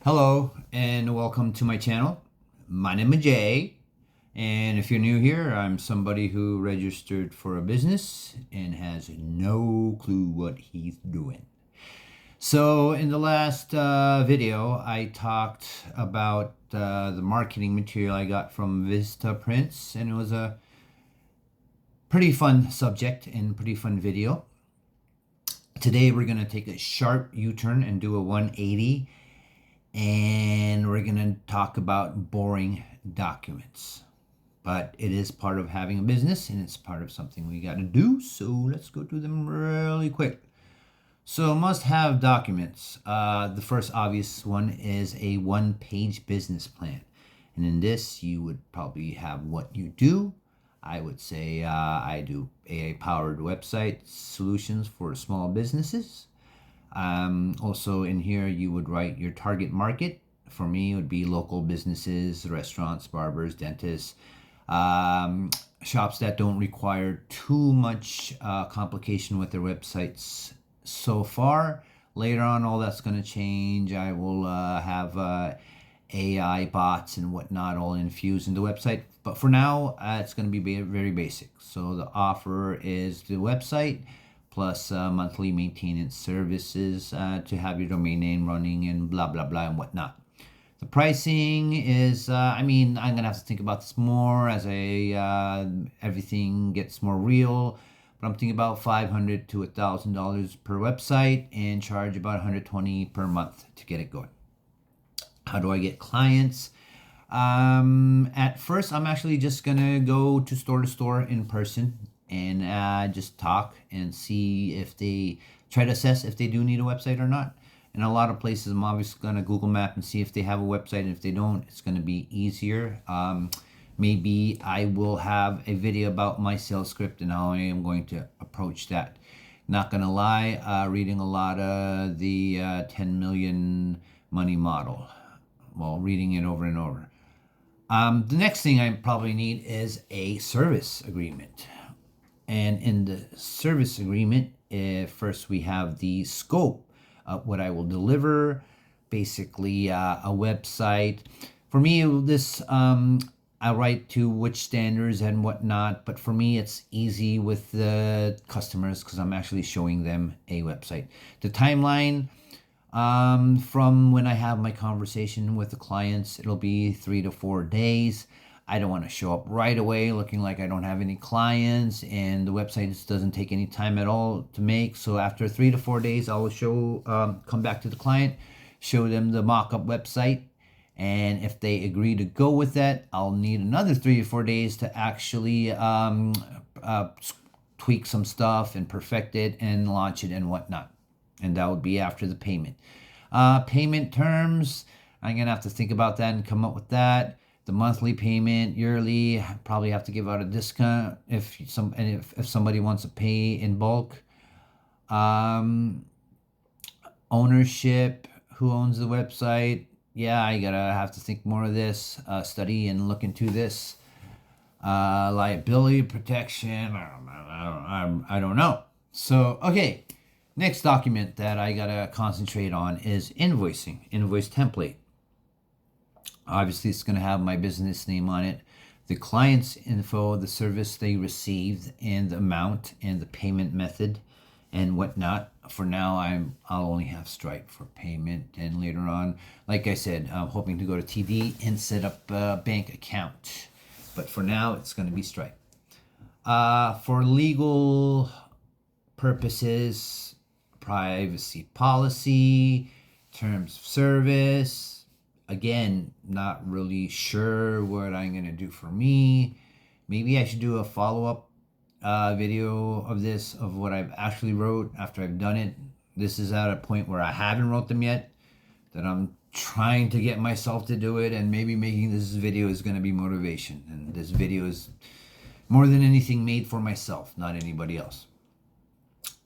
Hello and welcome to my channel. My name is Jay, and if you're new here, I'm somebody who registered for a business and has no clue what he's doing. So in the last video, I talked about the marketing material I got from Vista Prints, and it was a pretty fun subject and pretty fun video. Today we're going to take a sharp U-turn and do a 180, and we're going to talk about boring documents. But it is part of having a business, and it's part of something we got to do. So let's go through them really quick. So must-have documents. The first obvious one is a one-page business plan. And in this, you would probably have what you do. I would say I do AI-powered website solutions for small businesses. Also in here, you would write your target market. For me, it would be local businesses, restaurants, barbers, dentists, shops that don't require too much complication with their websites so far. Later on, all that's going to change. I will have AI bots and whatnot all infused in the website. But for now, it's going to be very basic. So the offer is the website plus monthly maintenance services to have your domain name running and blah, blah, blah, and whatnot. The pricing is, I'm going to have to think about this more as everything gets more real. But I'm thinking about $500 to $1,000 per website and charge about $120 per month to get it going. How do I get clients? At first, I'm actually just going to go to store in person and just talk and see if they try to assess if they do need a website or not. In a lot of places, I'm obviously going to Google Map and see if they have a website, and if they don't, it's going to be easier. Maybe I will have a video about my sales script and how I am going to approach that. Not going to lie, reading a lot of the 10 million money model. Well, reading it over and over. The next thing I probably need is a service agreement. And in the service agreement, first we have the scope of what I will deliver, basically a website. For me, this I write to which standards and whatnot, but for me it's easy with the customers because I'm actually showing them a website. The timeline, from when I have my conversation with the clients, it'll be 3 to 4 days. I don't want to show up right away looking like I don't have any clients, and the website just doesn't take any time at all to make. So after 3 to 4 days, I will come back to the client, show them the mock-up website, and if they agree to go with that, I'll need another 3 to 4 days to actually tweak some stuff and perfect it and launch it and whatnot. And that would be after the payment. Payment terms, I'm gonna have to think about that and come up with that. The monthly payment, yearly, probably have to give out a discount if somebody wants to pay in bulk. Ownership, who owns the website? Yeah, I have to think more of this, study and look into this. Liability protection, I don't know. So, okay. Next document that I gotta concentrate on is invoicing, invoice template. Obviously, it's gonna have my business name on it, the client's info, the service they received, and the amount, and the payment method, and whatnot. For now, I'll only have Stripe for payment, and later on, like I said, I'm hoping to go to TD and set up a bank account. But for now, it's gonna be Stripe. For legal purposes, privacy policy, terms of service. Again, not really sure what I'm going to do for me. Maybe I should do a follow-up video of this, of what I've actually wrote after I've done it. This is at a point where I haven't wrote them yet, that I'm trying to get myself to do it, and maybe making this video is going to be motivation. And this video is more than anything made for myself, not anybody else.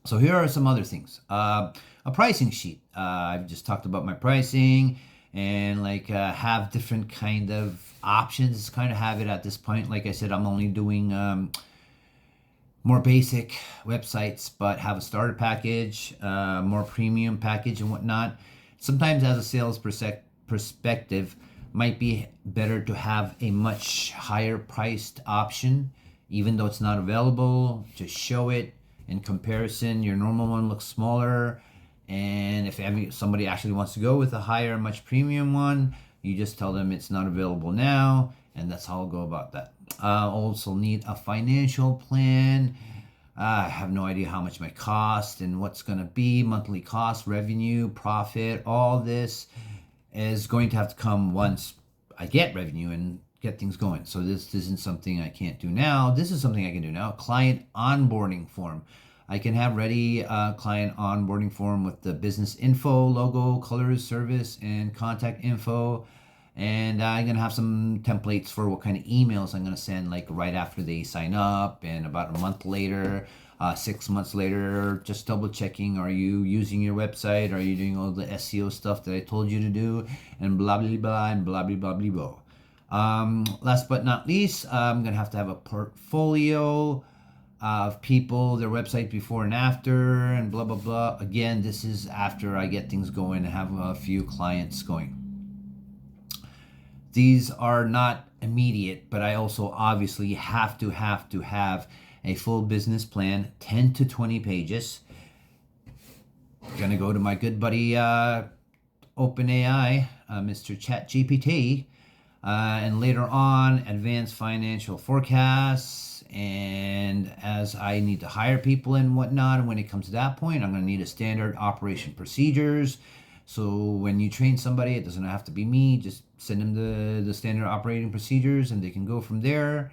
So here are some other things. A pricing sheet. I've just talked about my pricing and have different kind of options. Kind of have it at this point. Like I said, I'm only doing more basic websites, but have a starter package, more premium package and whatnot. Sometimes as a sales perspective, might be better to have a much higher priced option, even though it's not available. Just show it in comparison. Your normal one looks smaller, and if somebody actually wants to go with a higher, much premium one, you just tell them it's not available now, and that's how I'll go about that. Also need a financial plan. I have no idea how much my cost and what's going to be, monthly cost, revenue, profit. All this is going to have to come once I get revenue and get things going. So this isn't something I can't do now. This is something I can do now. Client onboarding form. I can have ready a client onboarding form with the business info, logo, colors, service, and contact info. And I'm going to have some templates for what kind of emails I'm going to send, like right after they sign up, and about a month later, 6 months later, just double checking, are you using your website? Are you doing all the SEO stuff that I told you to do? And blah, blah, blah, and blah, blah, blah, blah, blah. Last but not least, I'm going to have a portfolio of people, their website before and after, and blah, blah, blah. Again, this is after I get things going and have a few clients going. These are not immediate, but I also obviously have to have a full business plan, 10 to 20 pages. Gonna go to my good buddy OpenAI, Mr. ChatGPT, and later on, advanced financial forecasts. And as I need to hire people and whatnot, and when it comes to that point, I'm gonna need a standard operation procedures. So when you train somebody, it doesn't have to be me. Just send them the standard operating procedures, and they can go from there.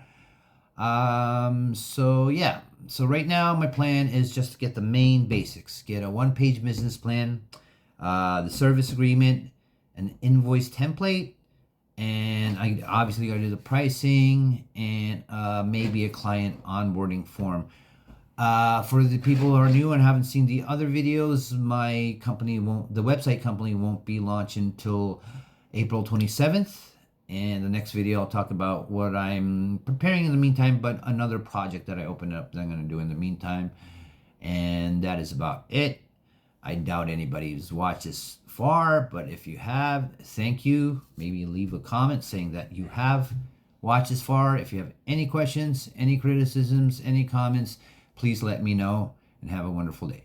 So yeah. So right now, my plan is just to get the main basics. Get a one-page business plan, the service agreement, an invoice template, and I obviously got to do the pricing, and maybe a client onboarding form. For the people who are new and haven't seen the other videos, the website company won't be launching until April 27th. And the next video, I'll talk about what I'm preparing in the meantime, but another project that I opened up that I'm going to do in the meantime. And that is about it. I doubt anybody's watched this far, but if you have, thank you. Maybe leave a comment saying that you have watched this far. If you have any questions, any criticisms, any comments, please let me know, and have a wonderful day.